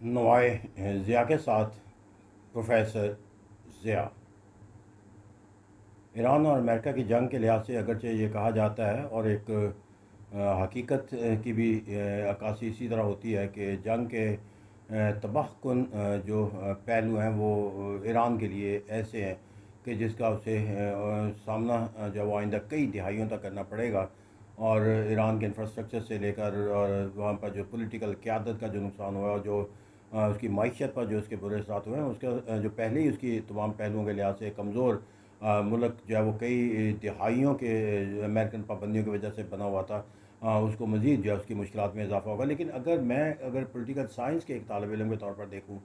नवाए ज़िया के साथ professor Zia. Iran और अमेरिका की जंग के लिहाज से अगरचे ये कहा जाता है और एक हकीकत की भी अक्कासी इसी तरह होती है कि जंग के तबाहकुन जो पहलू हैं वो ईरान के लिए ऐसे हैं कि जिसका उसे सामना जो वो आइंदा कई दिहाइयों तक करना पड़ेगा। और ईरान के इंफ्रास्ट्रक्चर से लेकर और वहाँ पर जो पॉलिटिकल क़यादत का जो नुकसान हुआ और जो उसकी मईशत पर जो उसके बुरे असरात हुए हैं उसका जो पहले ही उसकी तमाम पहलुओं के लिहाज से कमज़ोर मुल्क जो है वो कई दिहाइयों के अमेरिकन पाबंदियों की वजह से बना हुआ था, उसको मज़ीद जो है उसकी मुश्किलात में इजाफा होगा। लेकिन अगर पॉलिटिकल साइंस के एक तालब इल्म के तौर पर देखूँ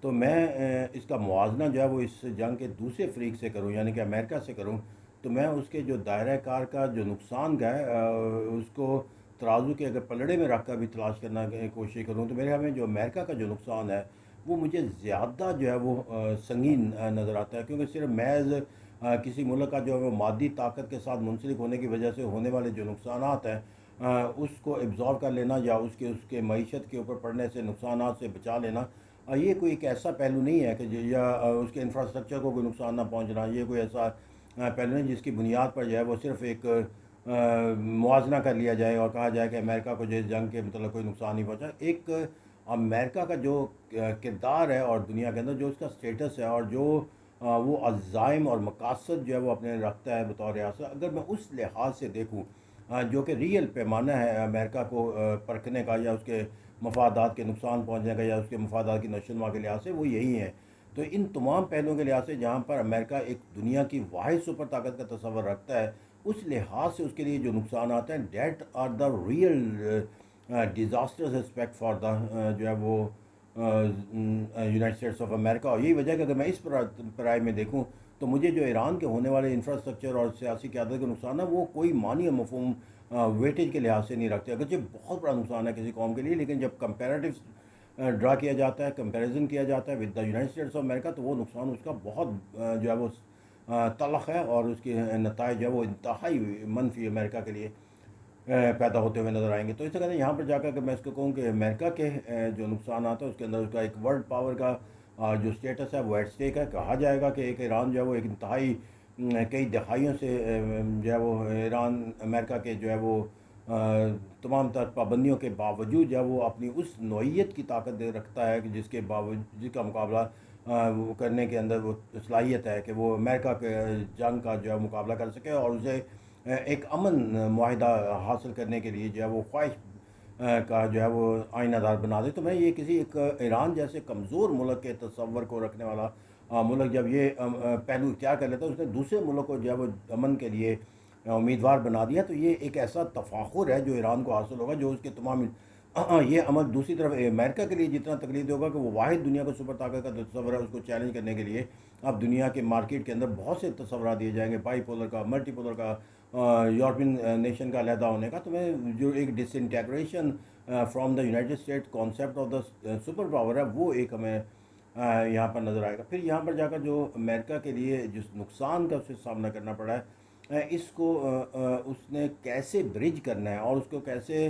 तो मैं इसका मुआवजना जो है वो इस जंग के दूसरे फ़रीक से करूँ, यानी कि अमेरिका से करूँ, तो मैं उसके जो दायरा कार का जो नुकसान का है उसको तराजू के अगर पलड़े में रख कर भी तलाश करना की कोशिश करूँ तो मेरे ख्याल में जो अमेरिका का जो नुकसान है वो मुझे ज़्यादा जो है वो संगीन नज़र आता है, क्योंकि सिर्फ महज किसी मुल्क का जो है वो मादी ताकत के साथ मुंसलिक होने की वजह से होने वाले जो नुकसानात हैं उसको एब्ज़ॉर्ब कर लेना या उसके उसके मईशत के ऊपर पड़ने से नुकसानात से बचा लेना, ये कोई एक ऐसा पहलू नहीं है कि या उसके इंफ्रास्ट्रक्चर को कोई नुकसान ना पहुंचना, ये कोई ऐसा पहलू नहीं जिसकी बुनियाद पर जो है वो सिर्फ एक मुआवजना कर लिया जाए और कहा जाए कि अमेरिका को जो इस जंग के मतलब कोई नुकसान नहीं पहुंचा। एक अमेरिका का जो किरदार है और दुनिया के अंदर जो उसका स्टेटस है और जो वो अज़ाइम और मकासद जो है वो अपने रखता है बतौर रियासत, अगर मैं उस लिहाज से देखूँ जो कि रियल पैमाना है अमेरिका को परखने का या उसके मफादात के नुकसान पहुँचने का या उसके मफादात की नशोनुमा के लिहाज से, वो यही है। तो इन तमाम पहलुओं के लिहाज से जहाँ पर अमेरिका एक दुनिया की वाहिद सुपर ताकत का तस्वर रखता है, उस लिहाज से उसके लिए जो नुकसान आते हैं that are the real disasters aspect for the जो है वो यूनाइटेड स्टेट्स ऑफ अमेरिका। और यही वजह है कि अगर मैं इस पराए में देखूँ तो मुझे जो ईरान के होने वाले इंफ्रास्ट्रक्चर और सियासी क़यादत के नुकसान है वो कोई मानी या मफहूम वेटेज के लिहाज से नहीं रखते। अगरचे बहुत बड़ा नुकसान है किसी कौम के लिए, लेकिन जब कंपेरेटिव ड्रा किया जाता है, कंपैरिजन किया जाता है with the United states of America, तो वो नुकसान उसका बहुत जो है वो तलख़ है और उसके नताइज जो है वो इंतहाई मनफी अमेरिका के लिए पैदा होते हुए नज़र आएंगे। तो इस तरह यहाँ पर जाकर अगर मैं इसको कहूँ कि अमेरिका के जो नुकसान आता है उसके अंदर उसका एक वर्ल्ड पावर का जो स्टेटस है वो एट स्टेक है। कहा जाएगा कि एक ईरान जो है वो एक इंतहाई कई दहाइयों से जो है वो ईरान अमेरिका के जो है वो तमाम तर पाबंदियों के बावजूद जो है वो अपनी उस नौइयत की ताकत दे रखता है कि जिसके बावजूद जिसका मुकाबला वो करने के अंदर वो सलाहियत है कि वो अमेरिका के जंग का जो है मुकाबला कर सके और उसे एक अमन मुआहिदा हासिल करने के लिए जो है वो ख्वाहिश का जो है वो आइनादार बना दे। तो मैं ये किसी एक ईरान जैसे कमज़ोर मुल्क के तस्वर को रखने वाला मुल्क जब ये पहलू इख्तियार कर लेता है, उसने दूसरे मुल्क को जो है वो अमन के लिए उम्मीदवार बना दिया, तो ये एक ऐसा तफाखुर है जो ईरान को हासिल होगा जो उसके तमाम ये अमल दूसरी तरफ अमेरिका के लिए जितना तकलीफ होगा कि वो वाहिद दुनिया को सुपर ताकत का तस्वर है, उसको चैलेंज करने के लिए अब दुनिया के मार्केट के अंदर बहुत से तस्वरा दिए जाएंगे, बाईपोलर का, मल्टीपोलर का, यूरोपियन नेशन का अलहदा होने का। तो मैं जो एक disintegration from the United State concept of the super power है वो एक हमें यहाँ पर नज़र आएगा। फिर यहाँ पर जाकर जो अमेरिका के लिए जिस नुकसान का उसे सामना करना पड़ा है इसको उसने कैसे ब्रिज करना है और उसको कैसे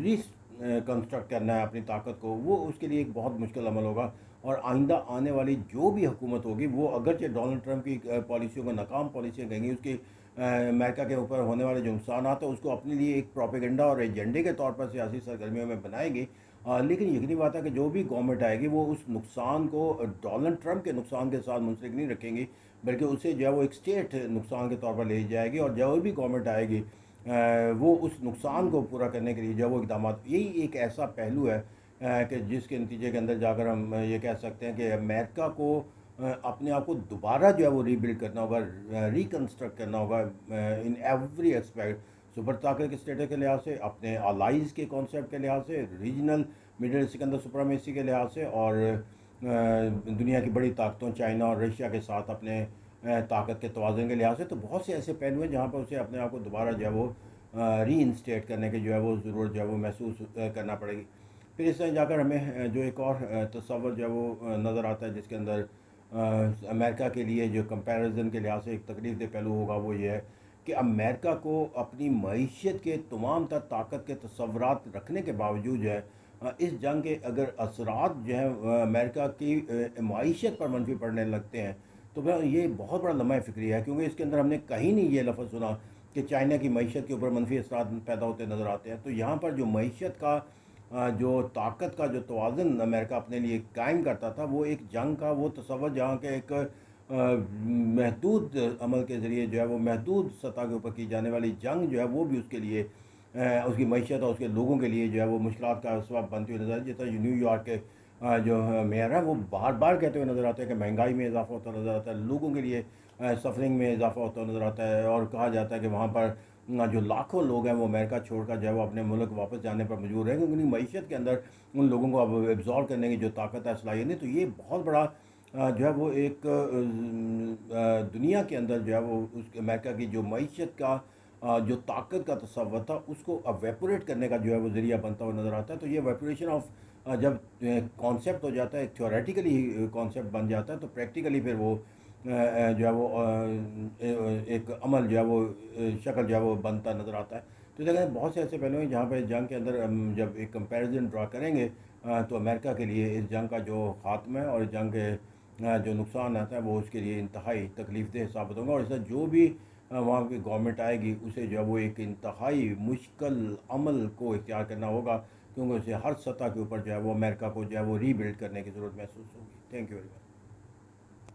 रिकन्स्ट्रक्ट करना है अपनी ताकत को, वो उसके लिए एक बहुत मुश्किल अमल होगा। और आइंदा आने वाली जो भी हुकूमत होगी वो अगरचे डोनाल्ड ट्रंप की पॉलिसियों को नाकाम पॉलिसियाँ कहेंगी, उसकी अमेरिका के ऊपर होने वाले जो नुकसान है उसको अपने लिए एक प्रोपेगेंडा और एजेंडे के तौर पर सियासी सरगर्मियों में बनाएगी। लेकिन यकीनी बात है कि जो भी गवर्नमेंट आएगी वो उस नुकसान को डोनाल्ड ट्रंप के नुकसान के साथ मुंसलिक नहीं रखेंगी, बल्कि उसे जो है वो एक स्टेट नुकसान के तौर पर ले जाएगी। और जो भी गवर्नमेंट आएगी वो उस नुकसान को पूरा करने के लिए जो वो इकदाम, यही एक ऐसा पहलू है कि जिसके नतीजे के अंदर जाकर हम ये कह सकते हैं कि अमेरिका को अपने आप को दोबारा जो है वो रीबिल्ड करना होगा, रिकन्स्ट्रक्ट करना होगा इन एवरी एस्पेक्ट, सुपर ताकत के स्टेटस के लिहाज से, अपने अलाइज के कॉन्सेप्ट के लिहाज से, रीजनल मिडल सिकंदर सुपरामेसी के लिहाज से, और दुनिया की बड़ी ताकतों चाइना और रशिया के साथ अपने ताकत के तवाज़ुन के लिहाज से। तो बहुत से ऐसे पहलू हैं जहाँ पर उसे अपने आप को दोबारा जो है वो री इंस्टेट करने की जो है वो ज़रूरत जो है वो महसूस करना पड़ेगी। फिर इस तरह जाकर हमें जो एक और तस्वर जो है वो नज़र आता है जिसके अंदर अमेरिका के लिए जो कंपैरिजन के लिहाज से एक तकलीफ दे पहलू होगा, वो ये है कि अमेरिका को अपनी मईशत के तमाम तर ताकत के तस्वुरात रखने के बावजूद जो है इस जंग के अगर असरात जो है अमेरिका की मईशत पर मनफी पड़ने लगते हैं, तो वह ये बहुत बड़ा लम्हा फ़िक्री है, क्योंकि इसके अंदर हमने कहीं नहीं ये लफ्ज़ सुना कि चाइना की मईशत के ऊपर मनफी असरात पैदा होते नज़र आते हैं। तो यहाँ पर जो मईशत का जो ताकत का जो तवाज़ुन अमेरिका अपने लिए कायम करता था, वो एक जंग का वो तसव्वुर जहाँ के एक महदूद अमल के ज़रिए जो है वो महदूद सतह के ऊपर की जाने वाली जंग जो है वो भी उसके लिए उसकी मईशत और उसके लोगों के लिए जो है वो मुश्किलात का सबब बनती हुई नज़र आती है। जिस तरह न्यूयॉर्क के जो मेयर हैं वो बार बार कहते हुए नज़र आते हैं कि महंगाई में इजाफा होता नज़र आता है, लोगों के लिए सफरिंग में इजाफा होता नज़र आता है, और कहा जाता है कि वहाँ पर जो लाखों लोग हैं वो अमेरिका छोड़कर जो है वो अपने मुल्क वापस जाने पर मजबूर हैं, क्योंकि उनकी मईशत के अंदर उन लोगों को अब एब्जॉर्व करने की जो ताकत है, सलाहियत नहीं। तो ये बहुत बड़ा जो है वो एक दुनिया के अंदर जो है वो उस अमेरिका की जो मईशत का जो ताकत का तसव्वुर था उसको अवेपोरेट करने का जो है वो ज़रिया बनता हुआ नज़र आता है। तो ये वेपोरेशन ऑफ जब कॉन्सेप्ट हो जाता है, थ्योरेटिकली कॉन्सेप्ट बन जाता है, तो प्रैक्टिकली फिर वो जो है वो एक अमल जो है वो शक्ल जो है वो बनता नज़र आता है। तो देखिए बहुत से ऐसे पहलू हैं जहाँ पे जंग के अंदर हम जब एक कंपैरिजन ड्रा करेंगे तो अमेरिका के लिए इस जंग का जो ख़ात्मा है और इस जंग के जो नुकसान आता है वो उसके लिए इंतहाई तकलीफ़देह साबित होगा, और इससे जो भी वहाँ की गवर्नमेंट आएगी उसे जो है वो एक इंतहाई मुश्किल अमल को इख्तियार करना होगा, क्योंकि उसे हर सतह के ऊपर जो है वो अमेरिका को जो है वो रीबिल्ड करने की ज़रूरत महसूस होगी। Thank you very much.